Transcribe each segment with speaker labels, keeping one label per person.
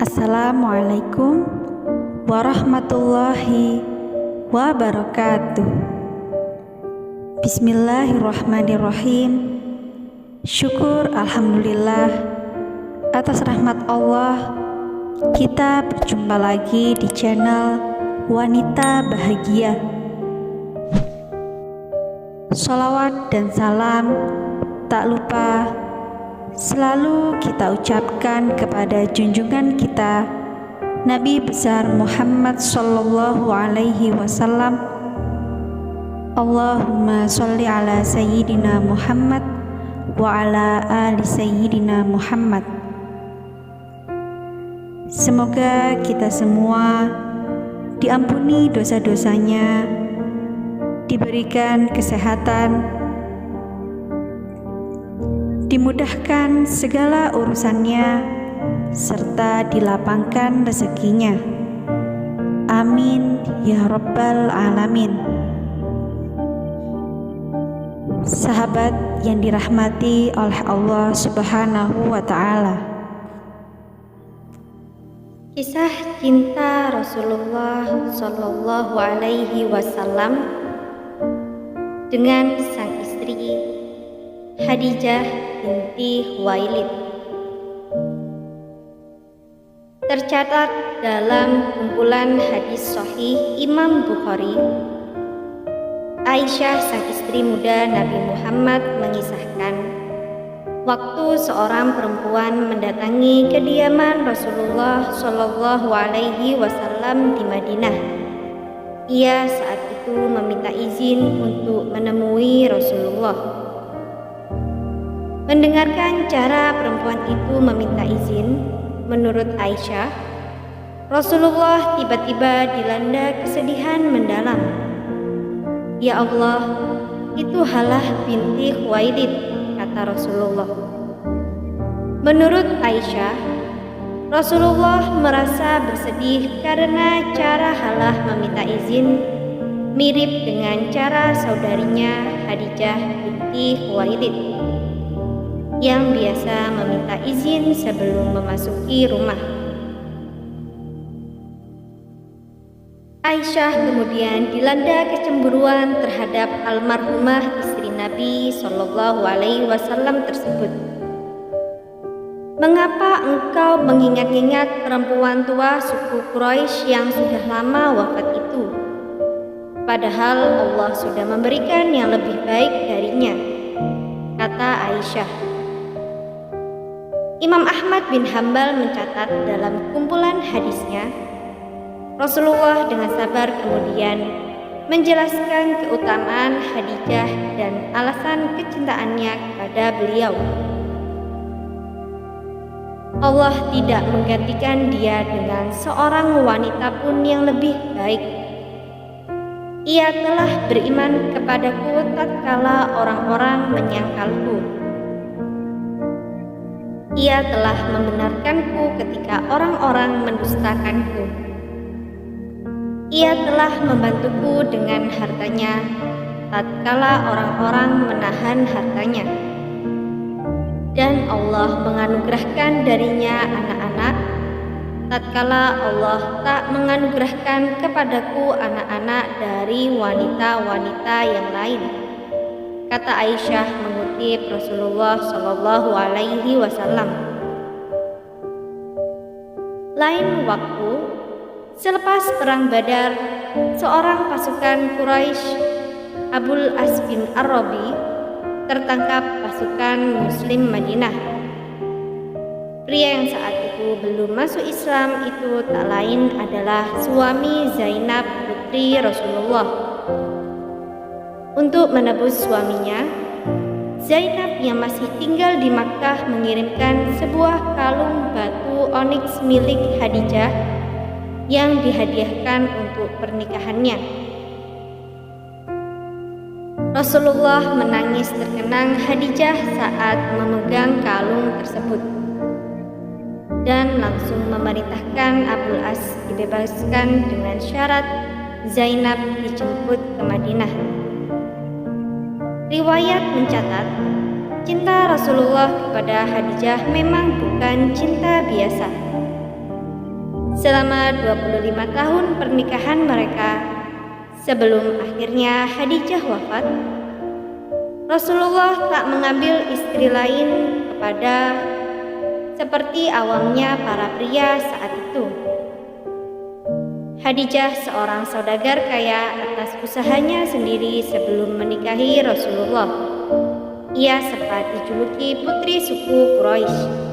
Speaker 1: Assalamualaikum warahmatullahi wabarakatuh. Bismillahirrahmanirrahim. Syukur alhamdulillah atas rahmat Allah, kita berjumpa lagi di channel Wanita Bahagia. Sholawat dan salam tak lupa selalu kita ucapkan kepada junjungan kita Nabi besar Muhammad sallallahu alaihi wasallam. Allahumma sholli ala sayyidina Muhammad wa ala ali sayyidina Muhammad. Semoga kita semua diampuni dosa-dosanya, diberikan kesehatan, dimudahkan segala urusannya, serta dilapangkan rezekinya. Amin ya rabbal alamin. Sahabat yang dirahmati oleh Allah Subhanahu wa ta'ala, kisah cinta Rasulullah Shallallahu alaihi wasallam dengan sang istri Khadijah binti Khuwailid tercatat dalam kumpulan hadis sahih Imam Bukhari. Aisyah, sang istri muda Nabi Muhammad, mengisahkan, waktu seorang perempuan mendatangi kediaman Rasulullah Shallallahu alaihi wasallam di Madinah. Ia saat itu meminta izin untuk menemui Rasulullah. Mendengarkan cara perempuan itu meminta izin, menurut Aisyah, Rasulullah tiba-tiba dilanda kesedihan mendalam. Ya Allah, itu Halah binti Khuwailid, kata Rasulullah. Menurut Aisyah, Rasulullah merasa bersedih karena cara Halah meminta izin mirip dengan cara saudarinya Khadijah binti Khuwailid yang biasa meminta izin sebelum memasuki rumah. Aisyah kemudian dilanda kecemburuan terhadap almarhumah istri Nabi Shallallahu alaihi wasallam tersebut. Mengapa engkau mengingat-ingat perempuan tua suku Quraisy yang sudah lama wafat itu? Padahal Allah sudah memberikan yang lebih baik darinya, kata Aisyah. Imam Ahmad bin Hambal mencatat dalam kumpulan hadisnya, Rasulullah dengan sabar kemudian menjelaskan keutamaan Khadijah dan alasan kecintaannya kepada beliau. Allah tidak menggantikan dia dengan seorang wanita pun yang lebih baik. Ia telah beriman kepadaku tatkala orang-orang menyangkalku. Ia telah membenarkanku ketika orang-orang mendustakanku. Ia telah membantuku dengan hartanya tatkala orang-orang menahan hartanya. Dan Allah menganugerahkan darinya anak-anak tatkala Allah tak menganugerahkan kepadaku anak-anak dari wanita-wanita yang lain, kata Aisyah mengutip Rasulullah Shallallahu alaihi wasallam. Lain waktu, selepas perang Badar, seorang pasukan Quraisy, Abul As bin Ar-Rabi, tertangkap pasukan Muslim Madinah. Pria yang saat itu belum masuk Islam itu tak lain adalah suami Zainab putri Rasulullah. Untuk menebus suaminya, Zainab yang masih tinggal di Makkah mengirimkan sebuah kalung batu oniks milik Khadijah yang dihadiahkan untuk pernikahannya. Rasulullah menangis terkenang Khadijah saat memegang kalung tersebut dan langsung memerintahkan Abul As dibebaskan dengan syarat Zainab dijemput ke Madinah. Riwayat mencatat, cinta Rasulullah kepada Khadijah memang bukan cinta biasa. selama 25 tahun pernikahan mereka sebelum akhirnya Khadijah wafat. Rasulullah tak mengambil istri lain kepada seperti awamnya para pria saat itu. Khadijah seorang saudagar kaya atas usahanya sendiri sebelum menikahi Rasulullah. Ia sempat dijuluki putri suku Quraisy.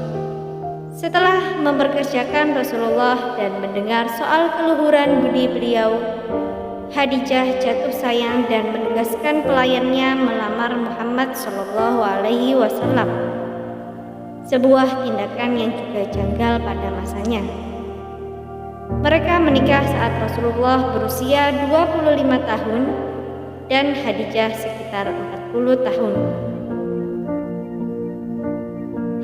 Speaker 1: Setelah memperkerjakan Rasulullah dan mendengar soal keluhuran budi beliau, Khadijah jatuh sayang dan menugaskan pelayannya melamar Muhammad SAW. Sebuah tindakan yang juga janggal pada masanya. Mereka menikah saat Rasulullah berusia 25 tahun dan Khadijah sekitar 40 tahun.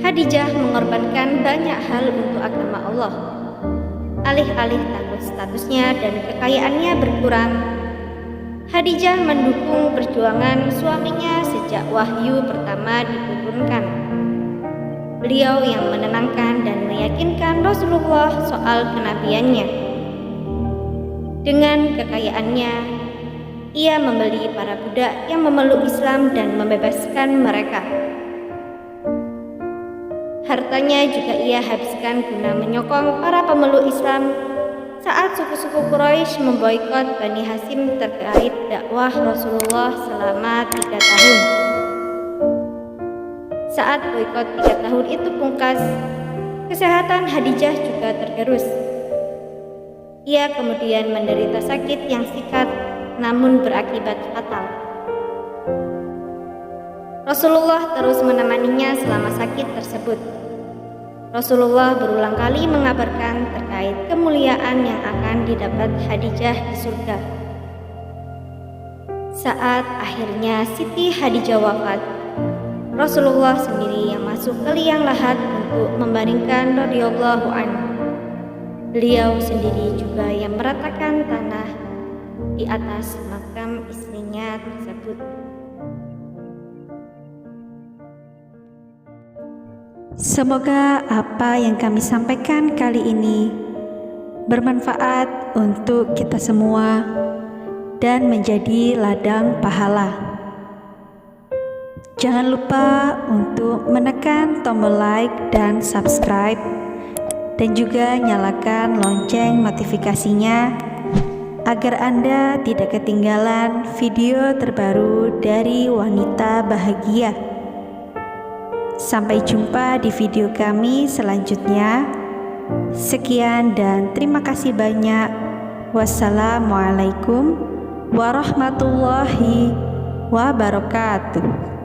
Speaker 1: Khadijah mengorbankan banyak hal untuk agama Allah. Alih-alih takut statusnya dan kekayaannya berkurang, Khadijah mendukung perjuangan suaminya sejak wahyu pertama diturunkan. Beliau yang menenangkan dan meyakinkan Rasulullah soal kenabiannya. Dengan kekayaannya, ia membeli para budak yang memeluk Islam dan membebaskan mereka. Hartanya juga ia habiskan guna menyokong para pemeluk Islam saat suku-suku Quraisy memboikot Bani Hashim terkait dakwah Rasulullah selama 3 tahun. Saat boikot 3 tahun itu pungkas, kesehatan Khadijah juga tergerus. Ia kemudian menderita sakit yang sikat namun berakibat fatal. Rasulullah terus menemaninya selama sakit tersebut. Rasulullah berulang kali mengabarkan terkait kemuliaan yang akan didapat Khadijah di surga. Saat akhirnya Siti Khadijah wafat, Rasulullah sendiri yang masuk ke liang lahat untuk membaringkan radhiyallahu anhu. Beliau sendiri juga yang meratakan tanah di atas makam istrinya tersebut.
Speaker 2: Semoga apa yang kami sampaikan kali ini bermanfaat untuk kita semua dan menjadi ladang pahala. Jangan lupa untuk menekan tombol like dan subscribe dan juga nyalakan lonceng notifikasinya agar Anda tidak ketinggalan video terbaru dari Wanita Bahagia. Sampai jumpa di video kami selanjutnya. Sekian dan terima kasih banyak. Wassalamualaikum warahmatullahi wabarakatuh.